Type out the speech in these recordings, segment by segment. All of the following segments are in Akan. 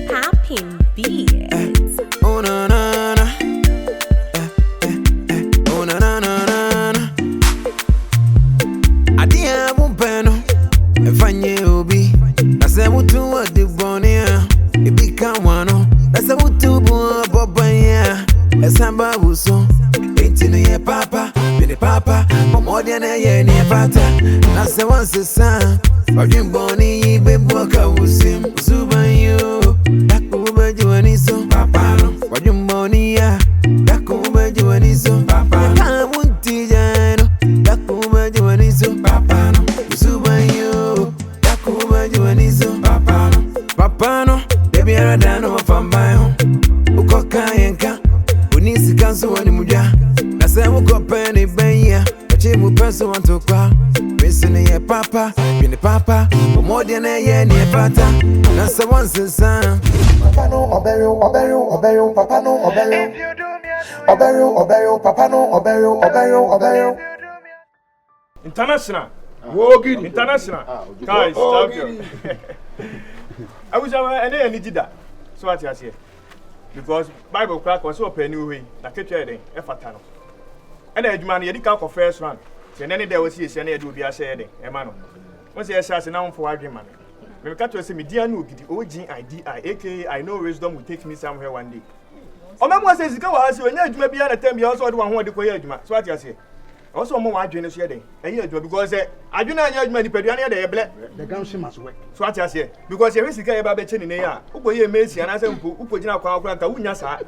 Popping beats. Oh na na na. Oh na na na na. Adia bumpeno. Efanye obi. Ase mutu odi bonia. Ebi kawano. Ase mutu bo bobanya. Esamba buso. Eti no ye papa. Bide papa. Momodia na ye ni pata. Nase wanse sa. Wajin boni bebo ka usim. Usubanyo. Dakuba juaniso. Papa no. Wajin boni ya. Dakuba juaniso. Papa no. Kamunti jano. Dakuba juaniso. Papa no. Usubanyo. Dakuba juaniso. Papa no. Papa no. Baby aradano wafambayo. Ukoka yenka. Unisi kansu wani muja. Nase muko peni benya. Chimu peso wantokwa. Missing ye papa, been papa, more than a year near pata. That's the one since son. Papa no obeyo, papa no obeyo. Obeyo, papa no obeyo. International. Wogidi. International. Guys, stop you. I wish I were any dida. So what you say? Because Bible crack was so penny way. Na ketche den e fatano. And the man ye di ka first round. Say any day we see say na do be a share den. E ma no. Won say say na for agreement. Me ka to say me dia no ogidi OGIDI aka I know wisdom will take me somewhere one day. O me mo say sika wa say onya adwuma bia na time bia also de wan ho de koye adwuma. So what you say? Also mo wa adwene so ye den. Eyi adwuma because adwene anya adwuma ni padua na ye de ble. The gun must work. So what you say? Because you sika ye ba be cheni ne ya. Ukoye mesi ana say ukogina kwa kwa nka wunya sa.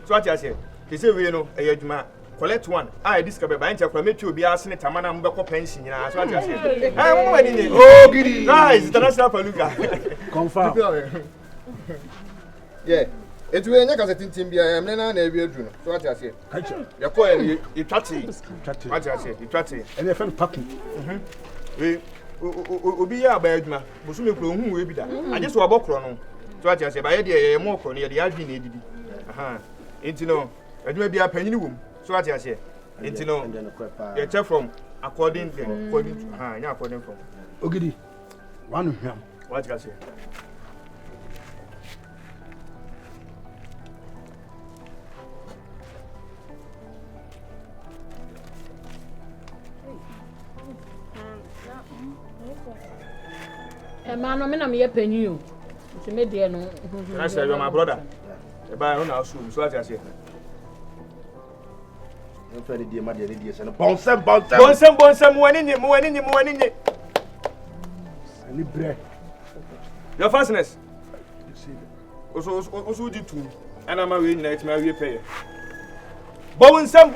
So what you say? Ke say we no eyi adwuma. Collect one. I discover by inter from metu obi asene tamana mbeko pension nyina. So what you say? Eh mo wani ni. Oh gidi. Guys, international paluga. Confirm. Yeah. It will not get in bia em na ebi adru no. So what you say? You call you twati. What you say? You twati. And they found packing. We obi ya ba adwuma. Bosu me kuro hu we bi da. Aje so obokro no. So what you say? Ba ye de mo kro no ye de adwi na edidi. Aha. Enti no, adwuma bia panyini wom. So what you say? Enti no. You check from according to yeah, according from. Ogidi. One him. What you say? Man, I'm not a penny. She made the no. I said, you're my brother. By on our soon, so what I say. I'm ready, dear, my dear, and Bonsam, one in you. I need bread. Your fastness. Also, did too. And I'm a win next my repay. Bonsam.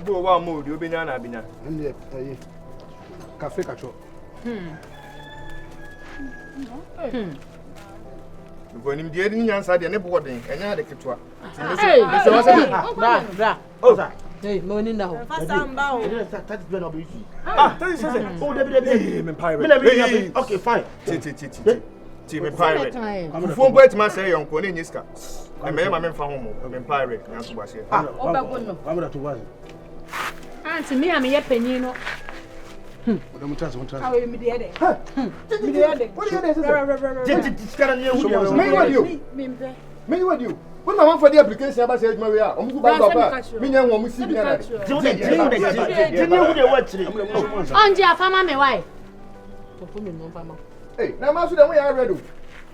Go one mood, you'll be Nana. And the cafe catcher. When him dear in answer the neighborhood, and I the kitwa. Hey, morning now. Okay, fine. Team pirate. Phone boy to my say on Kone Niska. I may my from home, I'm pirate. I'm to was. Auntie, me, I'm a penny. No. How you mediate? What you? When I want for the application, I said, Maria, I'm going to me and one see the Auntie, I found my wife. Hey, now, Master, we are ready.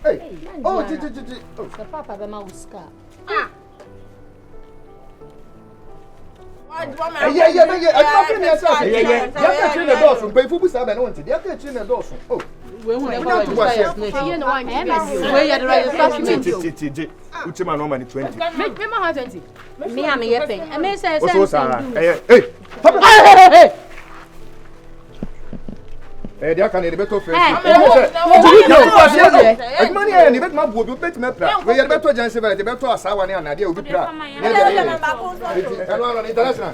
Hey, oh, the papa, the mouse car. Yeah. I can't yourself. Yeah. The doors from pay for Sabbath. I want to get the doors. Oh, Where Uchima no money 20. Make me my 20. Me, I'm a yapping. I may say, hey, they can better face. Money and the bet my book, bet me. We are better than the better as I want an idea of the international.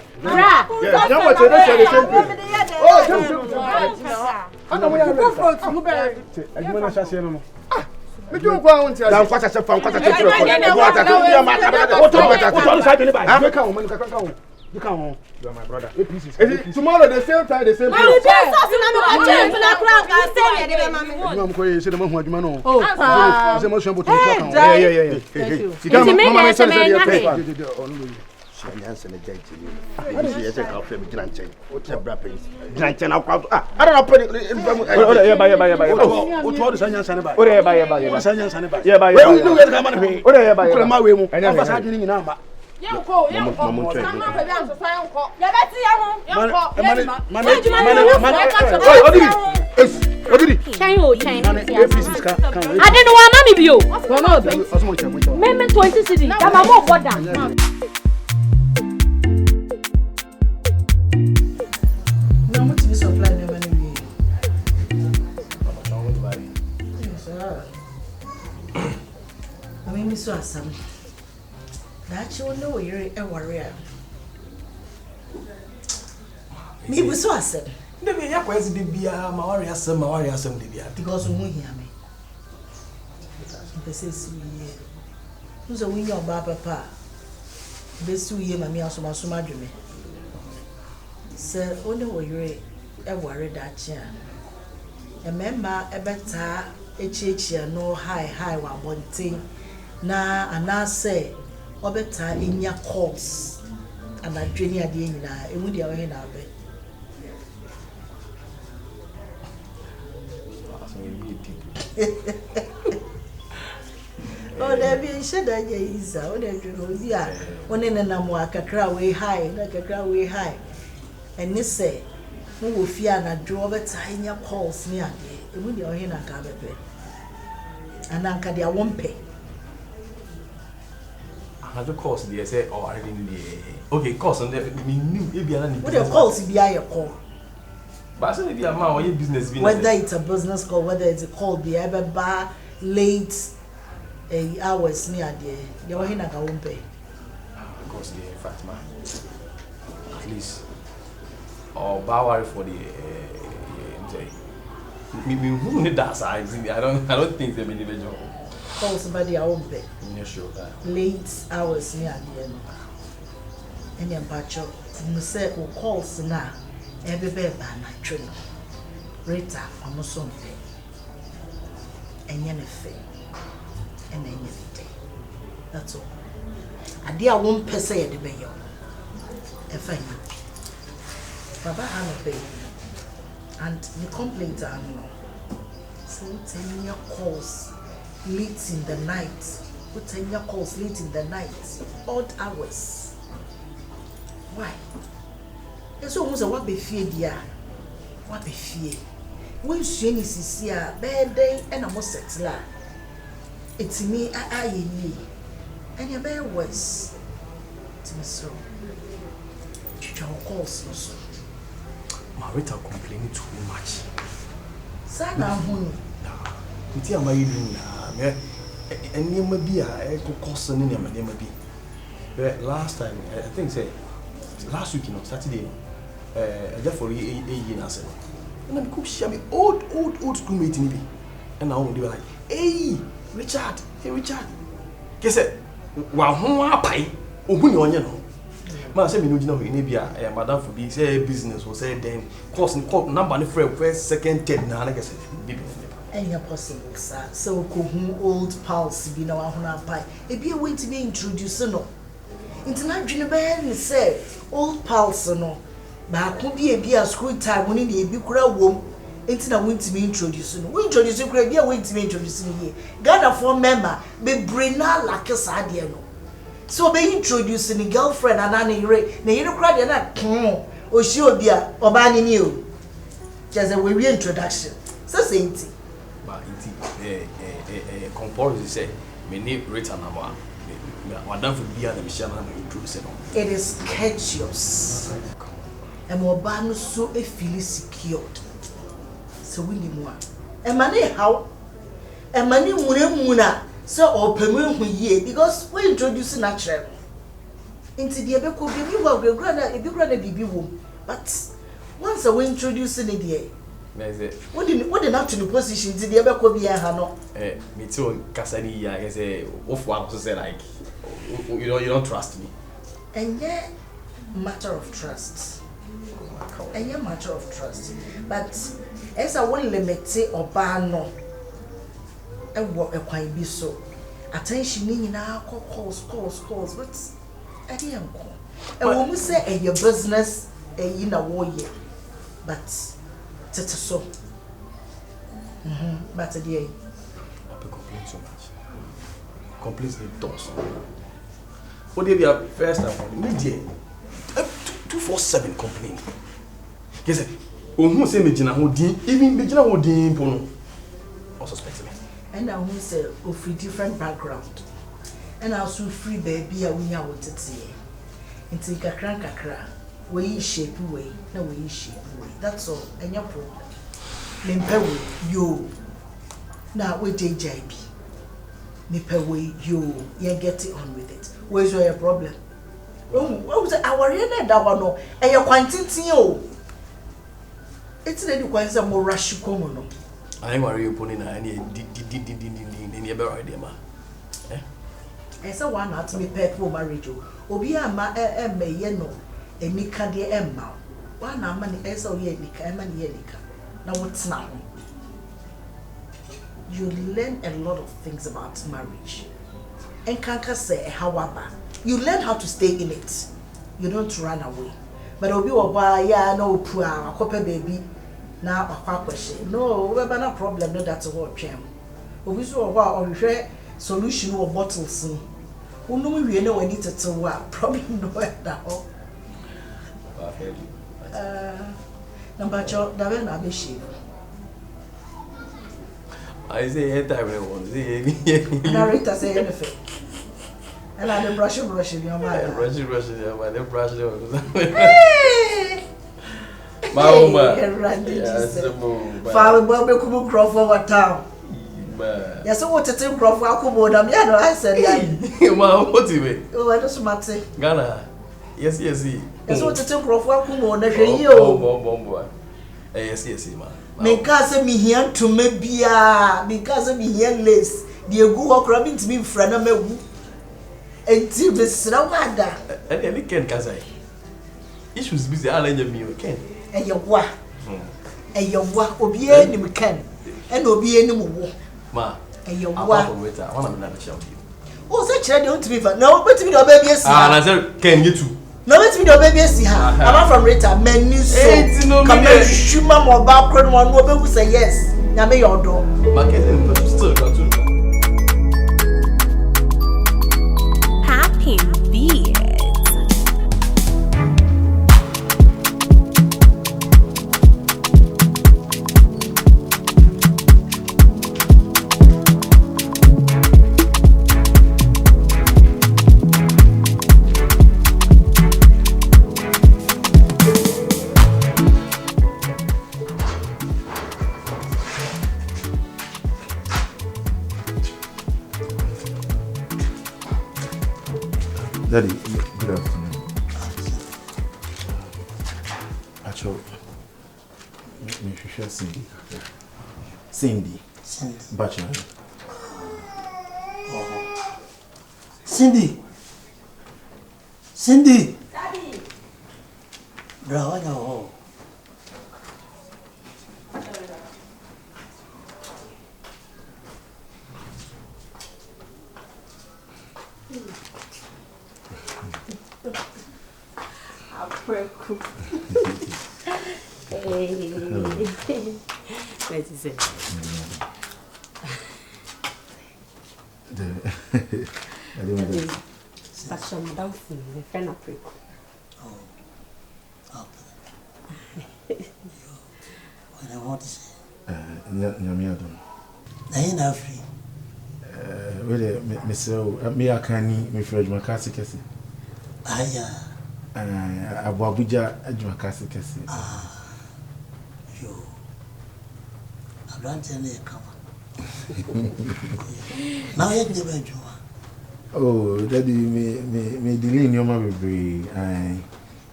You come on. You are my brother. Tomorrow the same time the same place. That you know you're a warrior. Me was so said. The way I was the beer, my warrior, some the beer. Because we hear me. This is who's a wing of Papa. This 2 years, my also my summa dream. Sir, only were you a warrior that chair. A member a better HH no high one thing. Na and I say. Obeta in your course and I dream at the end. It would be a way now. Oh, there be a shed that is out there. One in a namwa, Kakra way high, like a crowd way high. And this say, who will fear and draw better in your course near it would be a way now. And Uncle, they won't pay. Another course, they say, oh, I didn't. Okay, course, and we knew if you are what your calls be a call. But I said, if you are my business, whether it's a business call, whether it's a call, be ever bar late hours near there, you are in a won't pay. Of course, in fact, man, at least, or bower for the who need that side. I don't think they're individual. Call somebody I won't pay. Sure. Late hours near the end. And then Pacho, you say, who calls now, every bed by my train. Rita, almost something. And anything. And anything. That's all. I dear won't per se the mayor. A fine. Papa, I'm a baby. And the complaint are no. So 10 year calls late in the night. Put 10 year calls late in the night, odd hours. Why? It's almost a what be fear, dear. What be fear? When she is here, bad day, and I'm settled. It's me, I, and you're very worse. It's me so. You calls also. Marita complaining too much. Sana, honey. It's your my doing. And you may be a cost in your name. But last time, I think, say, last week, Saturday, therefore, a year and said, and I'm cook shame old schoolmate in me. And now they were like, hey, Richard, guess it. While who are pie, or who you know. Man, say, you know, in India, Madame for be say business or say then, cost number first, second, third, now, like I said, any possible, sir. So, old pals be no one pie. If you wait to be introduced, no. International band say old pals, no. But could be a school time when you be crowd womb. Internet went to be introduced. We introduce you, be a way to be introduced here. Gather for member, be Brina like a sadiano. So, be introducing a girlfriend and an array. Now, you don't cry, you're not or she'll be a banning you. Just a wee introduction. So, say it. Composite say, me need written number. Madame for beer, the mission introducing. It is courteous. And Mobano so a feel secured. So we need one. And money how? And money muna so open when ye because we introduce natural. Into the Abeco baby, well, we're gonna be womb. But once we introduce an idea. What did not to the position to the Abeco be a hano? Me too, Cassani, I say, off one to say like, you don't trust me. And yet, matter of trust. A matter of trust. But as I won't limit or ban no, and what a quite be so. Attention in now calls, but I didn't call. A woman say your business in a war year, but it's so. But a day. I complain so much. Complaints need doors. What did you first time? Media 247 complain. Yes, who say me jina ho din, even me jina ho din pono. Or suspect me. And I who say of free different background. And also free baby a we have what it say. Into kakra. We shape way, no we shape way. That's all. And your problem. Mempewe yo. Now we JJB. Mempewe yo. You get it on with it. Where's your problem? Oh, what was our real that one? No, and you're quantity yo. It's the ones that more rush you. I worry you putting any nearby idea, ma. And so one not to be pet for marriage. Obia ma may yeno, a nika de emma. One money as a yenica, and yenica. Now what's now? You learn a lot of things about marriage. And Nkansah say, however, you learn how to stay in it. You don't run away. But obi why yeah no poor a copper baby. Now a question. No, we have no problem. No, that's a word jam. Obi so or we share solution or bottles. Who know we know we need to work. Problem no that all. Number two, that will be shame. I say everyone. Narrator say anything. And I the brushing your mind. Brushing your mind. They brush it. Mama. Yes, Father Bobby Kubu Crawford town. Yes, so what to think Crawford Akubo? No, I said, Mama, what do you oh, I just matter. Ghana. Yes. Yes, what to think Crawford Akubo? Oh, yes, ma. Nkansah me here to maybe Nkansah me here less. The go walk rubbing to me in front of me. Until the Snowmada. And any Nkansah. Issues busy, I'll let you can. And your wa. And your wa, Obi any can. And Obi any more. Ma. And your wa. One of them shall be. Oh, such a don't be for no, but to be the baby. Ah, I said, can you too? No, let me the baby see her. I'm from Rita, menu so. Come here, shoot my more background one more people say yes. Now may your door. My cousin still got to. Happy beats. Daddy, good afternoon. Acho, me share Cindy. Bachelor. Cindy. Daddy. Bro, no. What is it? That's some dancing, the friend of Prick. Oh, what I want to say. Nyamiadon. I ain't free. Really, Miss me, I can't me Fred Macassi. Abuja Ajmakasi Cassi. You. I don't tell you, come on. Now you never do. Oh, Daddy, me delay in your baby. I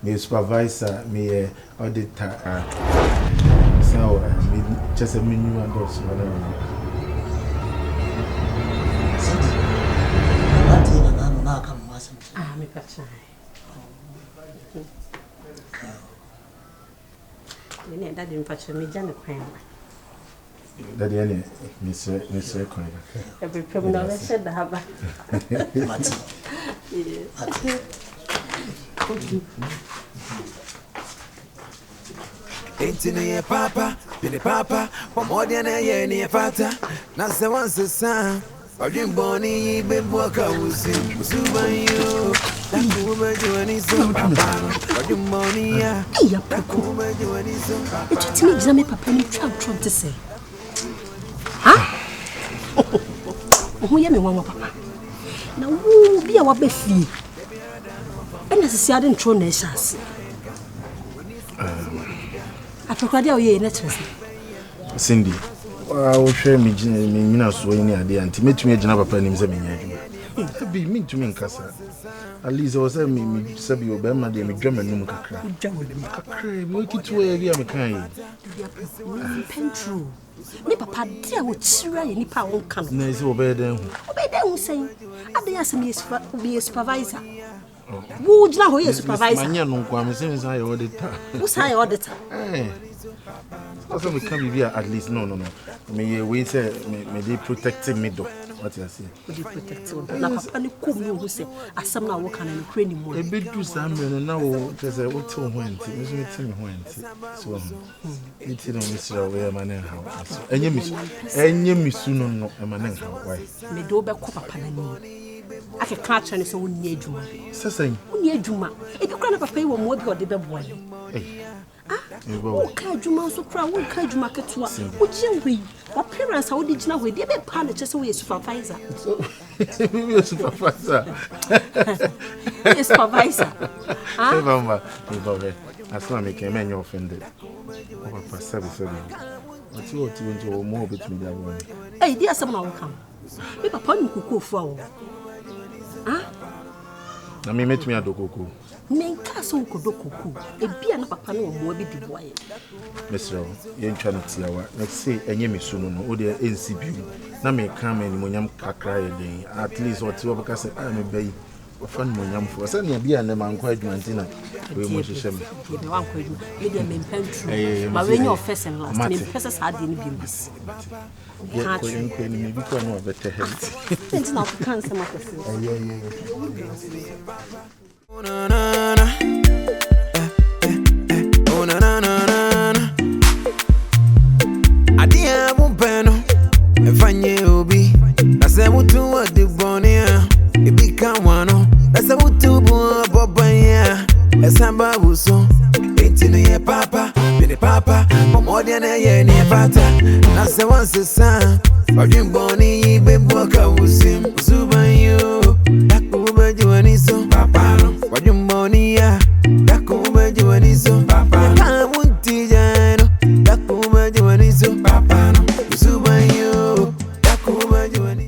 me supervisor, me auditor. So, me just a minimum and also whatever. Cindy, I'm not come. Me patch. Any daddy in fact, me Janet Queen. Daddy, any Mr. Coin. Every criminal said the harbor. Ain't near papa, Billy Papa, or more than a year near Fata. Now, so once the son, or Jim Bonnie, been walk out with him, was by you. That woman doing his own papa, or Jim Bonnie, yeah. That woman doing his own papa. It makes me papa and trying to say. Huh? Who you mean, one papa? Now, who be our befee? And as I didn't throw nations. I forgot your year, naturally. Cindy, I will share me, Mina, so any idea, and to meet me a Janaba Pennies. To be mean to me, Nkansah. At least I was a me, Sabi Obama, the German Numaka. Make it to a young kind. Pentru. Me papa, dear, would cheer any pound come. Nice obey them. Obey them, saying, I dare some years for be a supervisor. Would now hear supervisor? I know I'm saying I ordered. Who's I ordered? Also, we can be at least no. May we say, may they protecting me, what you say? Would you protect you? Now, Papa, you come who say, I some now work on a crane more. A bit too Samuel, now there's a little went, so it's in Mr. Away, man, house. And you miss soon, no, a man, why? Me do back Papa. I can catch and so near Juma. Sassay, near Juma. If you can't pay one more, or the boy. Oh, Juma so proud, won't catch market to us. Would you be? What parents, how did you know we did a panic just away supervisor? Maybe a supervisor. Yes, supervisor. Ah, as long as I came in, you're offended. Oh, for service, what's your to more between that one? Hey, dear, someone will come. If a pony could go for. Ah, I mean, met me at the cocoa. Nkansah could do cuckoo. A beer and papa no more be the boy. Mr. Young Chanity, let's say, and you soon, or the NCB. Now may come and when you cry again, at least what you because I'm a bay. Fun when I'm for sending a beer and a man quite Mantina. We must share me. One could be in Pentru. But when you're first and last, my professors had in beams. Yet, maybe quite no better health. It's not cancer. Oh na na na, oh na na na na. Adia bumpeno, efanye obi. Nase mutu wa dibonia, ibika wano. Nase mutu buwa bobanya, esamba buso. Etinu ye papa, bini papa. Momodia na ye ni pata. Nase wansi sa, ojim boni ibe